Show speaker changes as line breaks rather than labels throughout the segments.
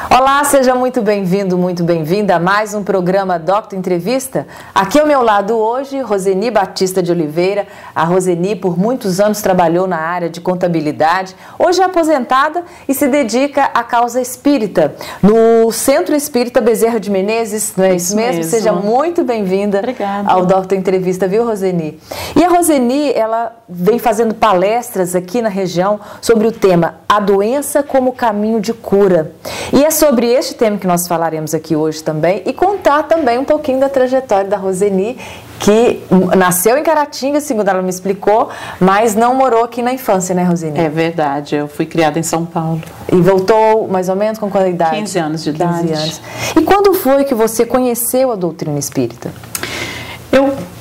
Olá, seja muito bem-vindo, muito bem-vinda a mais um programa Doctor Entrevista. Aqui ao meu lado hoje, Roseni Batista de Oliveira. A Roseni por muitos anos trabalhou na área de contabilidade, hoje é aposentada e se dedica à causa espírita, no Centro Espírita Bezerra de Menezes, não é isso mesmo? Seja muito bem-vinda ao Doctor Entrevista, viu, Roseni? E a Roseni, ela vem fazendo palestras aqui na região sobre o tema A Doença como Caminho de Cura. E é sobre este tema que nós falaremos aqui hoje também e contar também um pouquinho da trajetória da Roseni, que nasceu em Caratinga, segundo ela me explicou, mas não morou aqui na infância, né, Roseni?
É verdade, eu fui criada em São Paulo.
E voltou mais ou menos com qual idade?
15 anos de idade.
15 anos. E quando foi que você conheceu a doutrina espírita?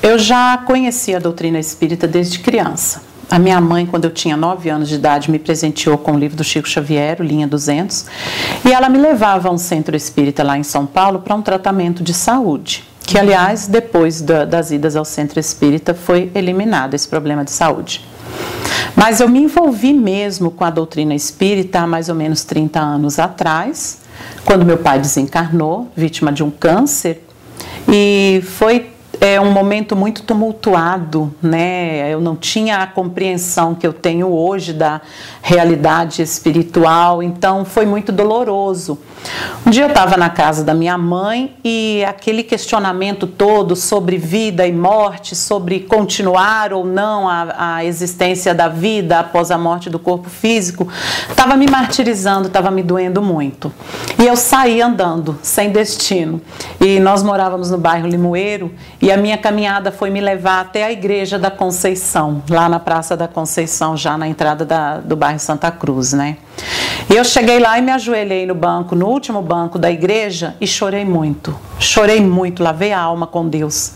Eu já conhecia a doutrina espírita desde criança. A minha mãe, quando eu tinha 9 anos de idade, me presenteou com o livro do Chico Xavier, o Linha 200, e ela me levava a um centro espírita lá em São Paulo para um tratamento de saúde, que, aliás, depois das idas ao centro espírita, foi eliminado esse problema de saúde. Mas eu me envolvi mesmo com a doutrina espírita há mais ou menos 30 anos atrás, quando meu pai desencarnou, vítima de um câncer, e foi um momento muito tumultuado, né? Eu não tinha a compreensão que eu tenho hoje da realidade espiritual, então foi muito doloroso. Um dia eu estava na casa da minha mãe e aquele questionamento todo sobre vida e morte, sobre continuar ou não a existência da vida após a morte do corpo físico, estava me martirizando, estava me doendo muito. E eu saí andando, sem destino. E nós morávamos no bairro Limoeiro e a minha caminhada foi me levar até a Igreja da Conceição, lá na Praça da Conceição, já na entrada do bairro Santa Cruz, né? E eu cheguei lá e me ajoelhei no banco, no último banco da igreja e chorei muito, lavei a alma com Deus.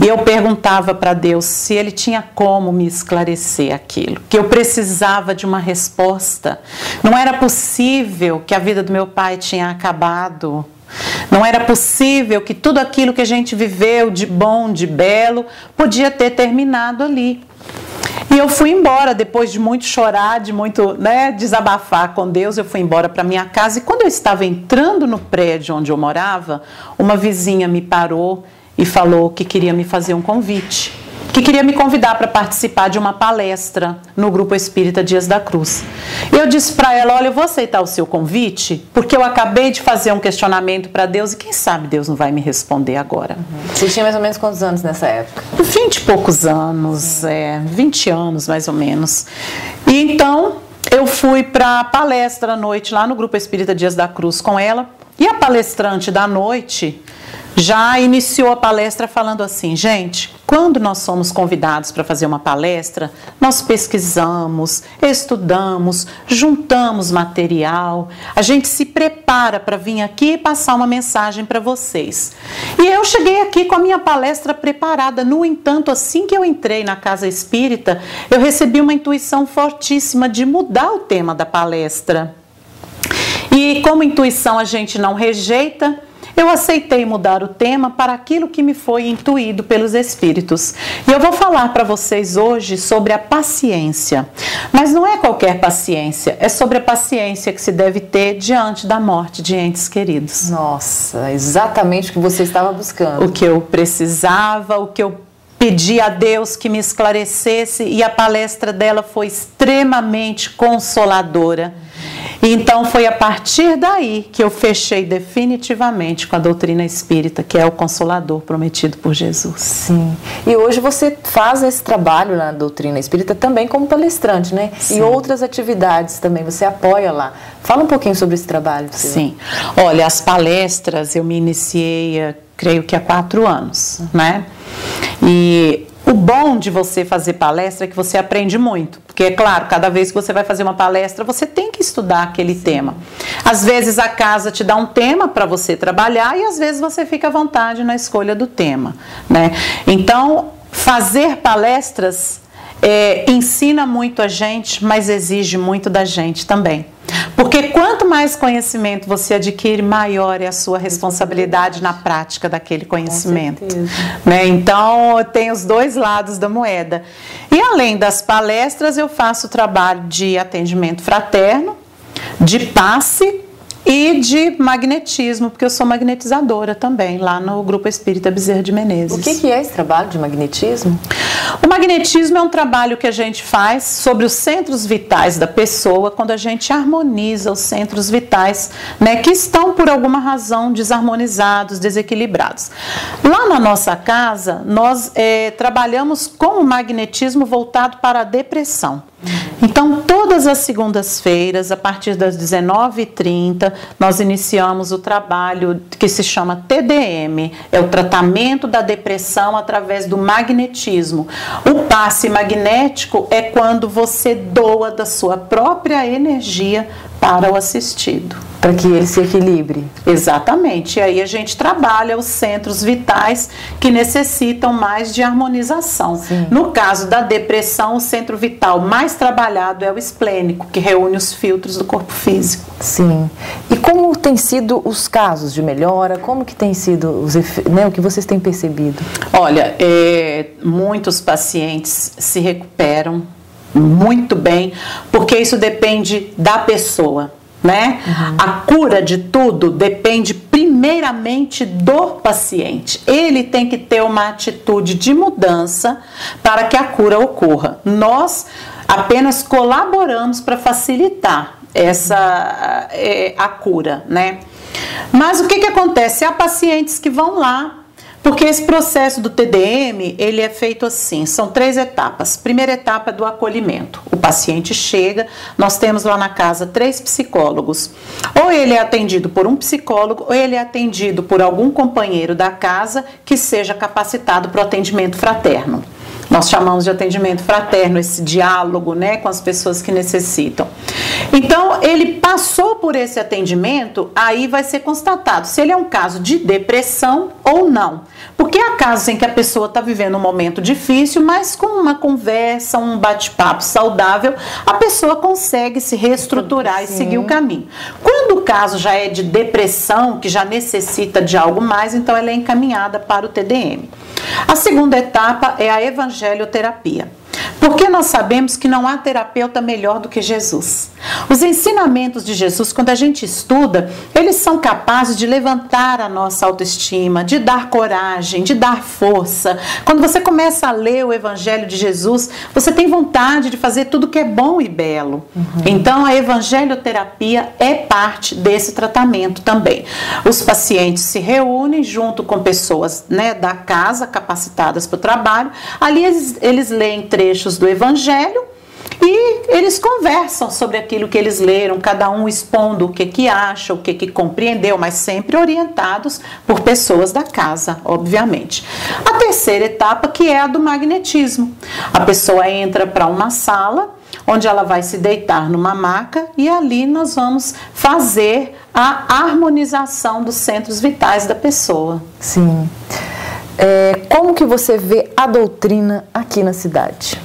E eu perguntava para Deus se Ele tinha como me esclarecer aquilo, que eu precisava de uma resposta. Não era possível que a vida do meu pai tinha acabado. Não era possível que tudo aquilo que a gente viveu de bom, de belo, podia ter terminado ali. E eu fui embora, depois de muito chorar, de muito desabafar com Deus, eu fui embora para minha casa. E quando eu estava entrando no prédio onde eu morava, uma vizinha me parou e falou que queria me fazer um convite, que queria me convidar para participar de uma palestra no Grupo Espírita Dias da Cruz. E eu disse para ela, olha, eu vou aceitar o seu convite, porque eu acabei de fazer um questionamento para Deus e quem sabe Deus não vai me responder agora.
Você tinha mais ou menos quantos anos nessa época?
20 e poucos anos, 20 anos mais ou menos. E então eu fui para a palestra à noite lá no Grupo Espírita Dias da Cruz com ela, e a palestrante da noite já iniciou a palestra falando assim, gente, quando nós somos convidados para fazer uma palestra, nós pesquisamos, estudamos, juntamos material, a gente se prepara para vir aqui e passar uma mensagem para vocês. E eu cheguei aqui com a minha palestra preparada, no entanto, assim que eu entrei na Casa Espírita, eu recebi uma intuição fortíssima de mudar o tema da palestra. E como intuição a gente não rejeita, eu aceitei mudar o tema para aquilo que me foi intuído pelos Espíritos. E eu vou falar para vocês hoje sobre a paciência. Mas não é qualquer paciência, é sobre a paciência que se deve ter diante da morte de entes queridos.
Nossa, exatamente o que você estava buscando.
O que eu precisava, o que eu pedi a Deus que me esclarecesse, e a palestra dela foi extremamente consoladora. Então foi a partir daí que eu fechei definitivamente com a doutrina espírita, que é o Consolador prometido por Jesus.
Sim. E hoje você faz esse trabalho na doutrina espírita também como palestrante, né? Sim. E outras atividades também, você apoia lá. Fala um pouquinho sobre esse trabalho.
Sim. Olha, as palestras eu me iniciei, creio que há 4 anos, né? E o bom de você fazer palestra é que você aprende muito, porque é claro, cada vez que você vai fazer uma palestra, você tem que estudar aquele tema. Às vezes a casa te dá um tema para você trabalhar e às vezes você fica à vontade na escolha do tema, né? Então, fazer palestras ensina muito a gente, mas exige muito da gente também. Porque quanto mais conhecimento você adquire, maior é a sua responsabilidade na prática daquele conhecimento. Né? Então, tem os dois lados da moeda. E além das palestras, eu faço trabalho de atendimento fraterno, de passe e de magnetismo, porque eu sou magnetizadora também, lá no Grupo Espírita Bezerra de Menezes.
O que é esse trabalho de magnetismo?
O magnetismo é um trabalho que a gente faz sobre os centros vitais da pessoa, quando a gente harmoniza os centros vitais, né, que estão por alguma razão desarmonizados, desequilibrados. Lá na nossa casa, nós trabalhamos com o magnetismo voltado para a depressão. Então, todas as segundas-feiras, a partir das 19h30, nós iniciamos o trabalho que se chama TDM, é o tratamento da depressão através do magnetismo. O passe magnético é quando você doa da sua própria energia para o assistido.
Para que ele se equilibre.
Exatamente. E aí a gente trabalha os centros vitais que necessitam mais de harmonização.
Sim.
No caso da depressão, o centro vital mais trabalhado é o esplênico, que reúne os filtros do corpo físico.
Sim. E como tem sido os casos de melhora? Como que tem sido o que vocês têm percebido?
Olha, muitos pacientes se recuperam muito bem, porque isso depende da pessoa, né? A cura de tudo depende primeiramente do paciente. Ele tem que ter uma atitude de mudança para que a cura ocorra. Nós apenas colaboramos para facilitar a cura, né? Mas o que acontece? Há pacientes que vão lá, porque esse processo do TDM, ele é feito assim, são 3 etapas. Primeira etapa é do acolhimento. O paciente chega, nós temos lá na casa 3 psicólogos. Ou ele é atendido por um psicólogo, ou ele é atendido por algum companheiro da casa que seja capacitado para o atendimento fraterno. Nós chamamos de atendimento fraterno, esse diálogo, né, com as pessoas que necessitam. Então, ele passou por esse atendimento, aí vai ser constatado se ele é um caso de depressão ou não. Porque há casos em que a pessoa está vivendo um momento difícil, mas com uma conversa, um bate-papo saudável, a pessoa consegue se reestruturar e seguir o caminho. Quando o caso já é de depressão, que já necessita de algo mais, então ela é encaminhada para o TDM. A segunda etapa é a evangelioterapia. Porque nós sabemos que não há terapeuta melhor do que Jesus. Os ensinamentos de Jesus, quando a gente estuda, eles são capazes de levantar a nossa autoestima, de dar coragem, de dar força. Quando você começa a ler o Evangelho de Jesus, você tem vontade de fazer tudo que é bom e belo. Então, a evangelioterapia é parte desse tratamento também. Os pacientes se reúnem junto com pessoas, né, da casa, capacitadas para o trabalho. Ali eles leem trechos do Evangelho e eles conversam sobre aquilo que eles leram, cada um expondo o que acha, o que compreendeu, mas sempre orientados por pessoas da casa, obviamente. A terceira etapa, que é a do magnetismo. A pessoa entra para uma sala onde ela vai se deitar numa maca e ali nós vamos fazer a harmonização dos centros vitais da pessoa.
Sim. Como que você vê a doutrina aqui na cidade?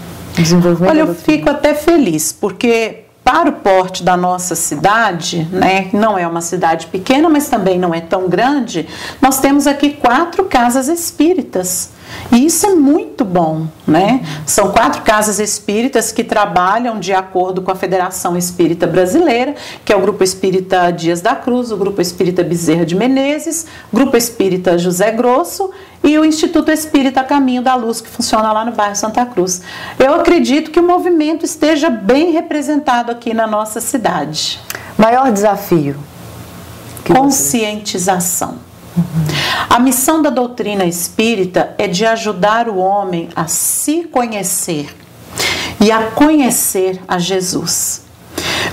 Olha, eu fico até feliz, porque para o porte da nossa cidade, né, não é uma cidade pequena, mas também não é tão grande, nós temos aqui 4 casas espíritas. E isso é muito bom, né? São 4 casas espíritas que trabalham de acordo com a Federação Espírita Brasileira, que é o Grupo Espírita Dias da Cruz, o Grupo Espírita Bezerra de Menezes, o Grupo Espírita José Grosso e o Instituto Espírita Caminho da Luz, que funciona lá no bairro Santa Cruz. Eu acredito que o movimento esteja bem representado aqui na cidade.
Maior desafio?
Conscientização. A missão da doutrina espírita é de ajudar o homem a se conhecer e a conhecer a Jesus.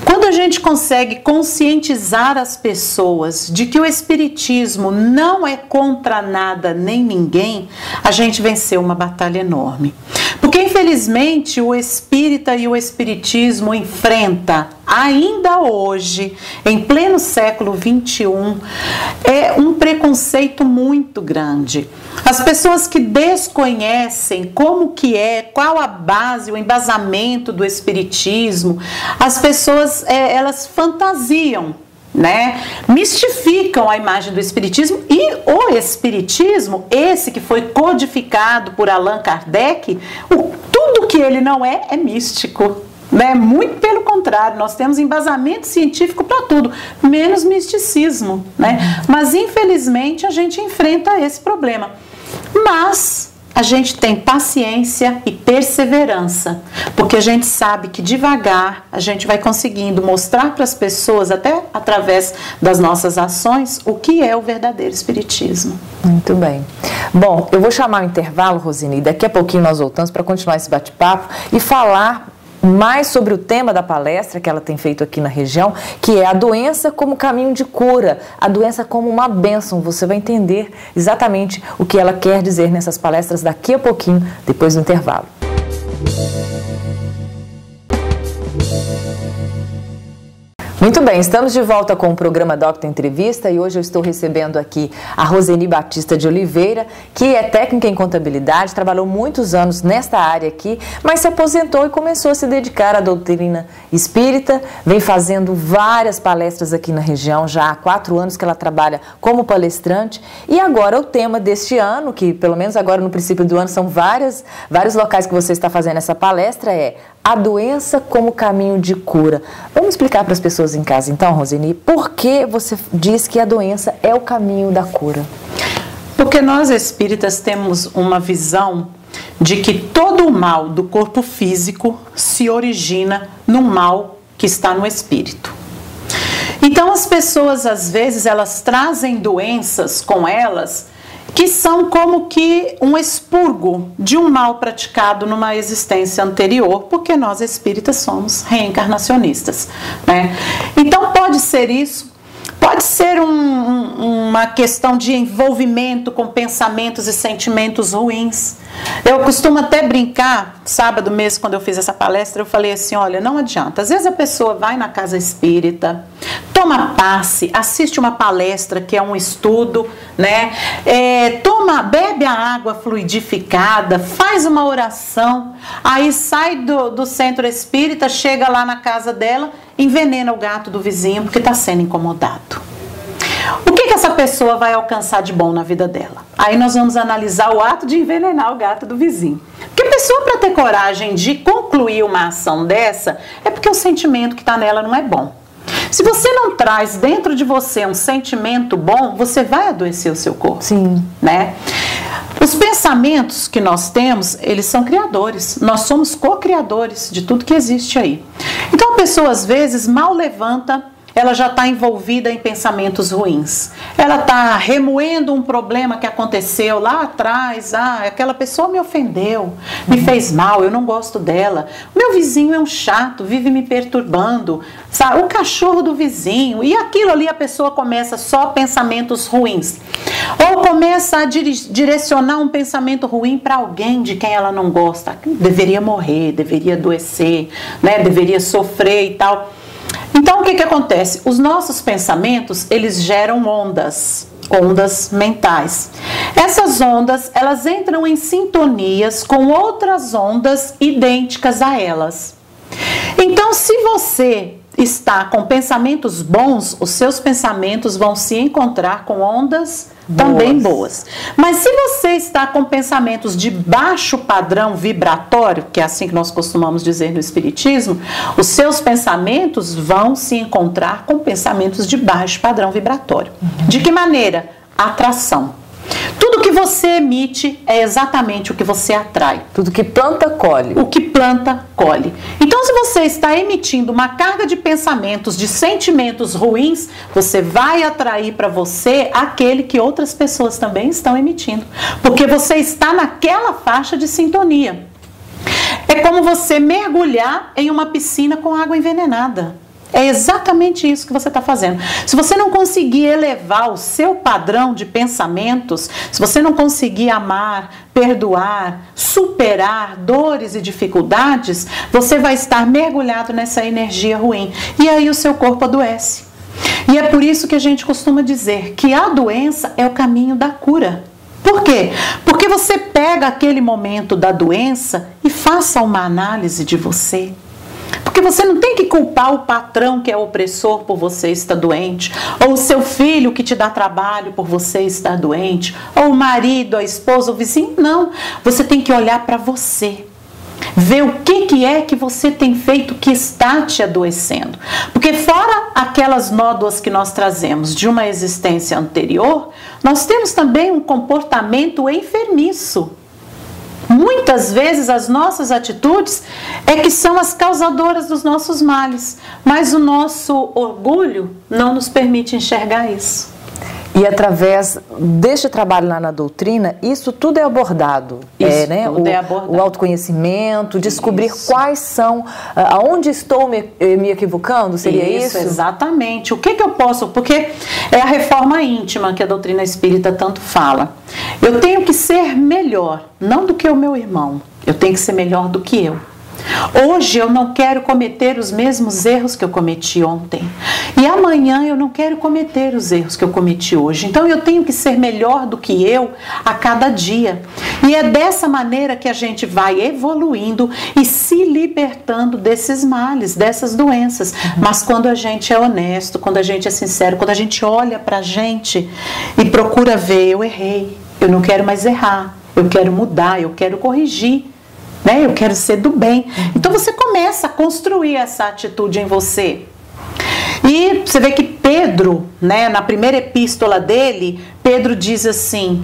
Quando a gente consegue conscientizar as pessoas de que o espiritismo não é contra nada nem ninguém, a gente venceu uma batalha enorme. Porque infelizmente o espírita e o espiritismo enfrenta ainda hoje, em pleno século XXI, um preconceito muito grande. As pessoas que desconhecem como que qual a base, o embasamento do espiritismo, as pessoas, elas fantasiam, né? Mistificam a imagem do espiritismo, e o espiritismo, esse que foi codificado por Allan Kardec, tudo que ele não é místico. né? Muito pelo contrário, nós temos embasamento científico para tudo, menos misticismo, né? Mas infelizmente a gente enfrenta esse problema. Mas a gente tem paciência e perseverança, porque a gente sabe que devagar a gente vai conseguindo mostrar para as pessoas, até através das nossas ações, o que é o verdadeiro espiritismo.
Muito bem. Bom, eu vou chamar o intervalo, Roseni, e daqui a pouquinho nós voltamos para continuar esse bate-papo e falar mais sobre o tema da palestra que ela tem feito aqui na região, que é a doença como caminho de cura, a doença como uma bênção. Você vai entender exatamente o que ela quer dizer nessas palestras daqui a pouquinho, depois do intervalo. Muito bem, estamos de volta com o programa Doctor Entrevista e hoje eu estou recebendo aqui a Roseni Batista de Oliveira, que é técnica em contabilidade, trabalhou muitos anos nesta área aqui, mas se aposentou e começou a se dedicar à doutrina espírita, vem fazendo várias palestras aqui na região, já há 4 anos que ela trabalha como palestrante e agora o tema deste ano, que pelo menos agora no princípio do ano são vários locais que você está fazendo essa palestra, é a doença como caminho de cura. Vamos explicar para as pessoas em casa, então, Roseni, por que você diz que a doença é o caminho da cura?
Porque nós espíritas temos uma visão de que todo o mal do corpo físico se origina no mal que está no espírito. Então, as pessoas, às vezes, elas trazem doenças com elas que são como que um expurgo de um mal praticado numa existência anterior, porque nós espíritas somos reencarnacionistas, né? Então pode ser isso, pode ser uma questão de envolvimento com pensamentos e sentimentos ruins. Eu costumo até brincar, sábado mesmo, quando eu fiz essa palestra, eu falei assim, olha, não adianta. Às vezes a pessoa vai na casa espírita, toma passe, assiste uma palestra que é um estudo, né? Bebe a água fluidificada, faz uma oração, aí sai do centro espírita, chega lá na casa dela, envenena o gato do vizinho porque está sendo incomodado. O que essa pessoa vai alcançar de bom na vida dela? Aí nós vamos analisar o ato de envenenar o gato do vizinho. Porque a pessoa, para ter coragem de concluir uma ação dessa, é porque o sentimento que está nela não é bom. Se você não traz dentro de você um sentimento bom, você vai adoecer o seu corpo.
Sim.
Né? Os pensamentos que nós temos, eles são criadores. Nós somos co-criadores de tudo que existe aí. Então a pessoa, às vezes, mal levanta, ela já está envolvida em pensamentos ruins. Ela está remoendo um problema que aconteceu lá atrás. Ah, aquela pessoa me ofendeu, me fez mal, eu não gosto dela. O meu vizinho é um chato, vive me perturbando. Sabe? O cachorro do vizinho. E aquilo ali a pessoa começa só pensamentos ruins. Ou começa a direcionar um pensamento ruim para alguém de quem ela não gosta. Deveria morrer, deveria adoecer, né? Deveria sofrer e tal. Então, o que acontece? Os nossos pensamentos, eles geram ondas mentais. Essas ondas, elas entram em sintonias com outras ondas idênticas a elas. Então, se você está com pensamentos bons, os seus pensamentos vão se encontrar com ondas também boas. Mas se você está com pensamentos de baixo padrão vibratório, que é assim que nós costumamos dizer no espiritismo, os seus pensamentos vão se encontrar com pensamentos de baixo padrão vibratório. De que maneira? Atração. Tudo que você emite é exatamente o que você atrai.
Tudo que planta, colhe.
O que planta, colhe. Então, se você está emitindo uma carga de pensamentos, de sentimentos ruins, você vai atrair para você aquele que outras pessoas também estão emitindo. Porque você está naquela faixa de sintonia. É como você mergulhar em uma piscina com água envenenada. É exatamente isso que você está fazendo. Se você não conseguir elevar o seu padrão de pensamentos, se você não conseguir amar, perdoar, superar dores e dificuldades, você vai estar mergulhado nessa energia ruim. E aí o seu corpo adoece. E é por isso que a gente costuma dizer que a doença é o caminho da cura. Por quê? Porque você pega aquele momento da doença e faça uma análise de você. Porque você não tem que culpar o patrão que é opressor por você estar doente, ou o seu filho que te dá trabalho por você estar doente, ou o marido, a esposa, o vizinho. Não, você tem que olhar para você. Ver o que é que você tem feito que está te adoecendo. Porque fora aquelas nódoas que nós trazemos de uma existência anterior, nós temos também um comportamento enfermiço. Muitas vezes as nossas atitudes é que são as causadoras dos nossos males, mas o nosso orgulho não nos permite enxergar isso.
E através deste trabalho lá na doutrina, isso tudo é abordado.
Isso
né?
tudo é abordado.
O autoconhecimento, descobrir
Isso.
quais são, aonde estou me equivocando, seria isso?
Exatamente. O que eu posso, porque é a reforma íntima que a doutrina espírita tanto fala. Eu tenho que ser melhor, não do que o meu irmão, eu tenho que ser melhor do que eu. Hoje eu não quero cometer os mesmos erros que eu cometi ontem. E amanhã eu não quero cometer os erros que eu cometi hoje. Então eu tenho que ser melhor do que eu a cada dia. E é dessa maneira que a gente vai evoluindo e se libertando desses males, dessas doenças. Mas quando a gente é honesto, quando a gente é sincero, quando a gente olha pra gente e procura ver, eu errei, eu não quero mais errar, eu quero mudar, eu quero corrigir. Né? Eu quero ser do bem. Então você começa a construir essa atitude em você. E você vê que Pedro, né, na primeira epístola dele, Pedro diz assim: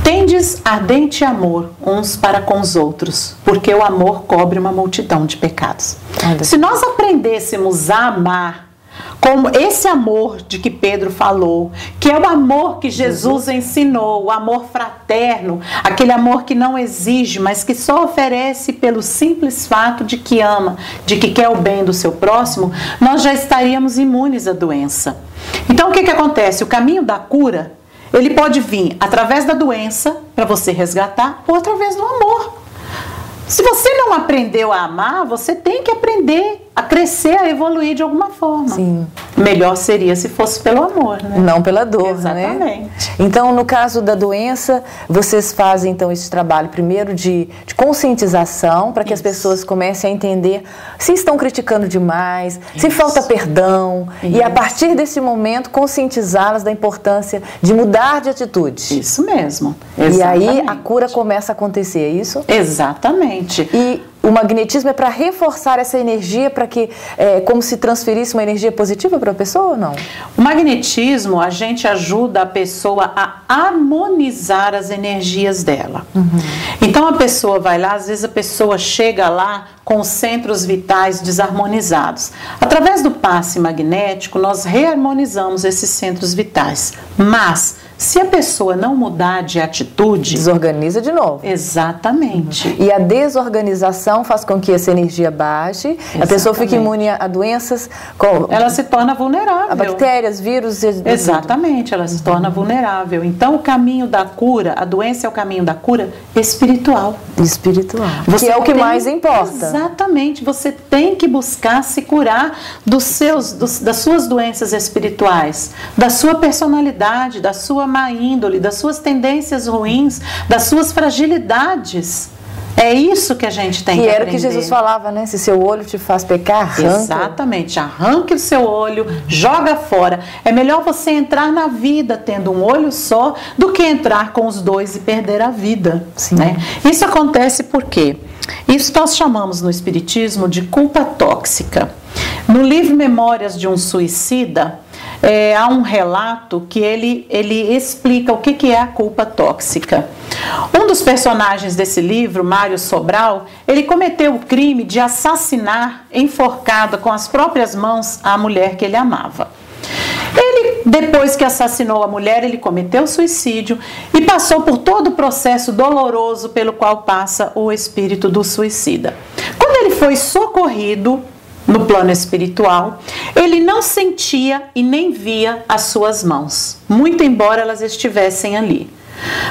tendes ardente amor uns para com os outros, porque o amor cobre uma multidão de pecados. Se nós aprendêssemos a amar como esse amor de que Pedro falou, que é o amor que Jesus ensinou, o amor fraterno, aquele amor que não exige, mas que só oferece pelo simples fato de que ama, de que quer o bem do seu próximo, nós já estaríamos imunes à doença. Então o que acontece? O caminho da cura, ele pode vir através da doença, para você resgatar, ou através do amor. Se você não aprendeu a amar, você tem que aprender a crescer, a evoluir de alguma forma.
Sim.
Melhor seria se fosse pelo amor, né?
Não pela dor,
exatamente.
Né? Então, no caso da doença, vocês fazem então esse trabalho primeiro de conscientização, para que as pessoas comecem a entender se estão criticando demais, se falta perdão, e a partir desse momento conscientizá-las da importância de mudar de atitude.
Isso mesmo.
E aí a cura começa a acontecer, é isso?
Exatamente.
E o magnetismo é para reforçar essa energia, para que, como se transferisse uma energia positiva para a pessoa ou não?
O magnetismo, a gente ajuda a pessoa a harmonizar as energias dela. Então a pessoa vai lá, às vezes a pessoa chega lá com os centros vitais desarmonizados. Através do passe magnético, nós reharmonizamos esses centros vitais. Mas se a pessoa não mudar de atitude...
desorganiza de novo.
Exatamente.
E a desorganização faz com que essa energia baixe, exatamente. A pessoa fique imune a doenças...
ela se torna vulnerável.
A bactérias, vírus...
Exatamente, ela se torna vulnerável. Então o caminho da cura, a doença é o caminho da cura espiritual.
Espiritual. Que é o que mais importa.
Exatamente. Você tem que buscar se curar das suas doenças espirituais, da sua personalidade, da sua má índole, das suas tendências ruins, das suas fragilidades. É isso que a gente tem que aprender.
Que era o que Jesus falava, né? Se seu olho te faz pecar, arranca.
Exatamente, arranque o seu olho, joga fora. É melhor você entrar na vida tendo um olho só do que entrar com os dois e perder a vida.
Sim.
Né? Isso acontece por quê? Isso nós chamamos no Espiritismo de culpa tóxica. No livro Memórias de um Suicida, há um relato que ele explica o que é a culpa tóxica. Um dos personagens desse livro, Mário Sobral, ele cometeu o crime de assassinar, enforcada com as próprias mãos, a mulher que ele amava. Ele, depois que assassinou a mulher, ele cometeu suicídio e passou por todo o processo doloroso pelo qual passa o espírito do suicida. Quando ele foi socorrido no plano espiritual, ele não sentia e nem via as suas mãos, muito embora elas estivessem ali.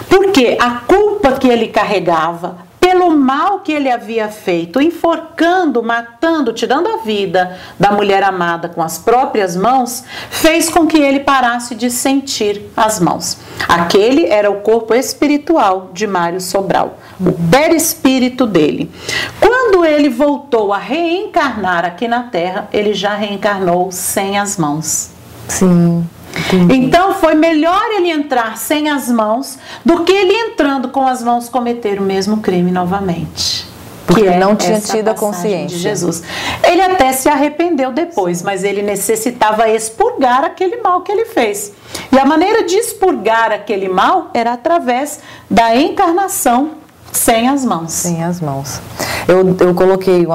Porque a culpa que ele carregava pelo mal que ele havia feito, enforcando, matando, tirando a vida da mulher amada com as próprias mãos, fez com que ele parasse de sentir as mãos. Aquele era o corpo espiritual de Mário Sobral, o perispírito dele. Quando ele voltou a reencarnar aqui na Terra, ele já reencarnou sem as mãos.
Sim. Entendi.
Então foi melhor ele entrar sem as mãos do que ele entrando com as mãos cometer o mesmo crime novamente.
Porque não tinha tido a consciência
de Jesus. Ele até se arrependeu depois, mas ele necessitava expurgar aquele mal que ele fez. E a maneira de expurgar aquele mal era através da encarnação sem as mãos.
Sem as mãos. Eu coloquei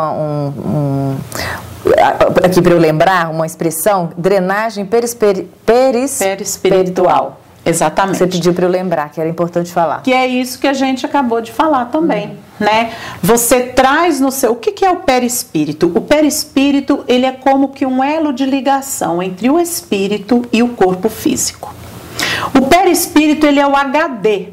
aqui para eu lembrar uma expressão: drenagem perispiritual.
Exatamente.
Você pediu para eu lembrar, que era importante falar.
Que é isso que a gente acabou de falar também, né? Você traz no seu... O que é o perispírito? O perispírito, ele é como que um elo de ligação entre o espírito e o corpo físico. O perispírito, ele é o HD.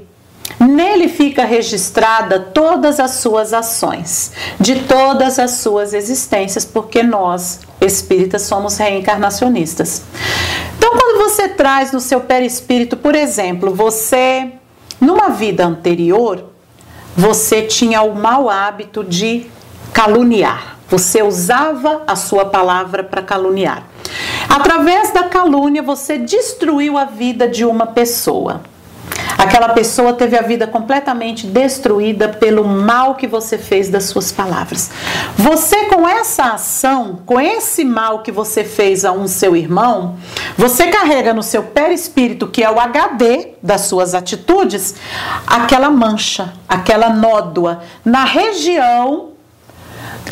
Nele fica registrada todas as suas ações, de todas as suas existências, porque nós, espíritas, somos reencarnacionistas. Então, quando você traz no seu perispírito, por exemplo, você, numa vida anterior, você tinha o mau hábito de caluniar. Você usava a sua palavra para caluniar. Através da calúnia, você destruiu a vida de uma pessoa. Aquela pessoa teve a vida completamente destruída pelo mal que você fez das suas palavras. Você, com essa ação, com esse mal que você fez a um seu irmão, você carrega no seu perispírito, que é o HD das suas atitudes, aquela mancha, aquela nódoa na região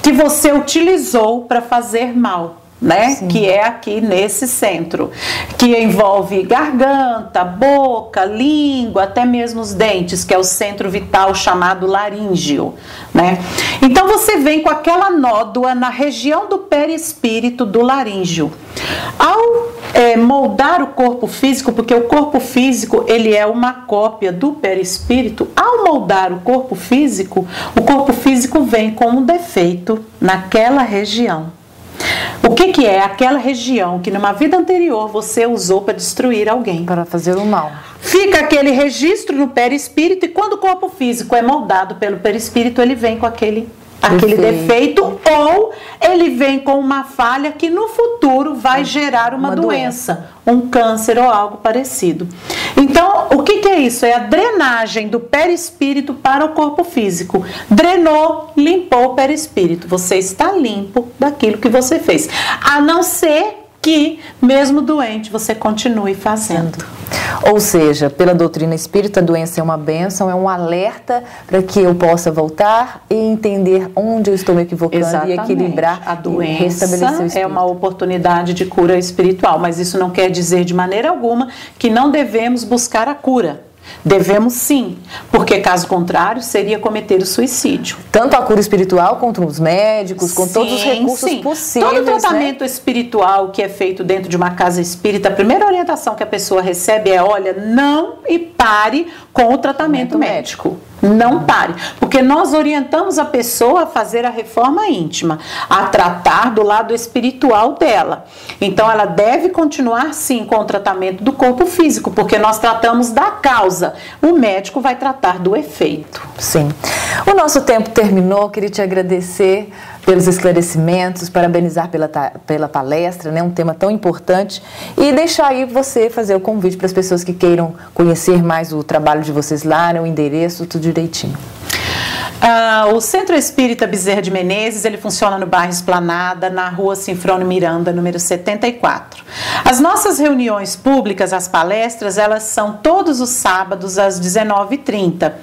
que você utilizou para fazer mal. Né? Que é aqui nesse centro, que envolve garganta, boca, língua, até mesmo os dentes, que é o centro vital chamado laríngeo, né? Então você vem com aquela nódoa na região do perispírito do laríngeo. Ao moldar o corpo físico, porque o corpo físico ele é uma cópia do perispírito, ao moldar o corpo físico vem com um defeito naquela região. O que é aquela região que numa vida anterior você usou para destruir alguém?
Para fazer o mal.
Fica aquele registro no perispírito, e quando o corpo físico é moldado pelo perispírito, ele vem com aquele defeito, ou ele vem com uma falha que no futuro vai gerar uma doença, um câncer ou algo parecido. Então, o que é isso? É a drenagem do perispírito para o corpo físico. Drenou, limpou o perispírito. Você está limpo daquilo que você fez. A não ser que, mesmo doente, você continue fazendo.
Ou seja, pela doutrina espírita, a doença é uma bênção, é um alerta para que eu possa voltar e entender onde eu estou me equivocando. Exatamente. E equilibrar
a doença. E restabelecer o espírito. É uma oportunidade de cura espiritual, mas isso não quer dizer de maneira alguma que não devemos buscar a cura. Devemos sim, porque caso contrário seria cometer o suicídio.
Tanto a cura espiritual quanto os médicos, com todos os recursos possíveis.
Todo tratamento espiritual que é feito dentro de uma casa espírita, a primeira orientação que a pessoa recebe é: olha, não e pare com o tratamento médico. Não pare, porque nós orientamos a pessoa a fazer a reforma íntima, a tratar do lado espiritual dela. Então ela deve continuar sim com o tratamento do corpo físico, porque nós tratamos da causa, o médico vai tratar do efeito.
Sim. O nosso tempo terminou, queria te agradecer pelos esclarecimentos, parabenizar pela palestra, né, um tema tão importante, e deixar aí você fazer o convite para as pessoas que queiram conhecer mais o trabalho de vocês lá, né, o endereço, tudo direitinho.
O Centro Espírita Bezerra de Menezes, ele funciona no bairro Esplanada, na rua Sinfrônio Miranda, número 74. As nossas reuniões públicas, as palestras, elas são todos os sábados às 19h30.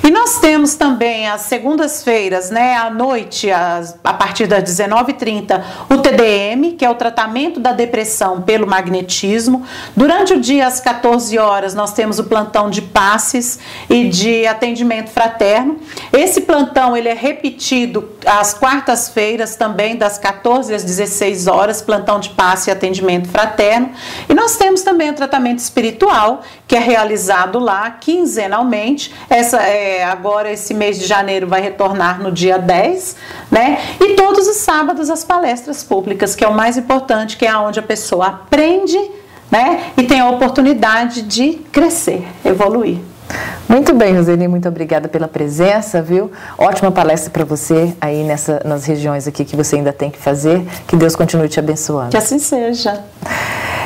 E nós temos também às segundas-feiras, né, à noite, a partir das 19h30, o TDM, que é o tratamento da depressão pelo magnetismo. Durante o dia, às 14 horas, nós temos o plantão de passes e de atendimento fraterno. Esse plantão ele é repetido às quartas-feiras também, das 14 às 16 horas, plantão de passe e atendimento fraterno. E nós temos também o tratamento espiritual, que é realizado lá quinzenalmente. Agora, esse mês de janeiro, vai retornar no dia 10, né? E todos os sábados as palestras públicas, que é o mais importante, que é onde a pessoa aprende, né? E tem a oportunidade de crescer, evoluir.
Muito bem, Roseni, muito obrigada pela presença, viu? Ótima palestra para você aí nas regiões aqui que você ainda tem que fazer. Que Deus continue te abençoando.
Que assim seja.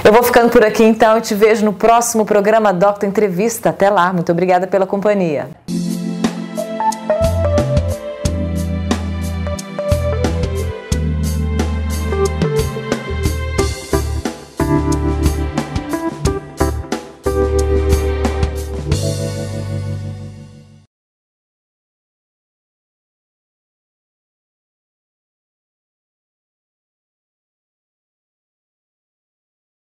Eu vou ficando por aqui então e te vejo no próximo programa Doctor Entrevista. Até lá, muito obrigada pela companhia.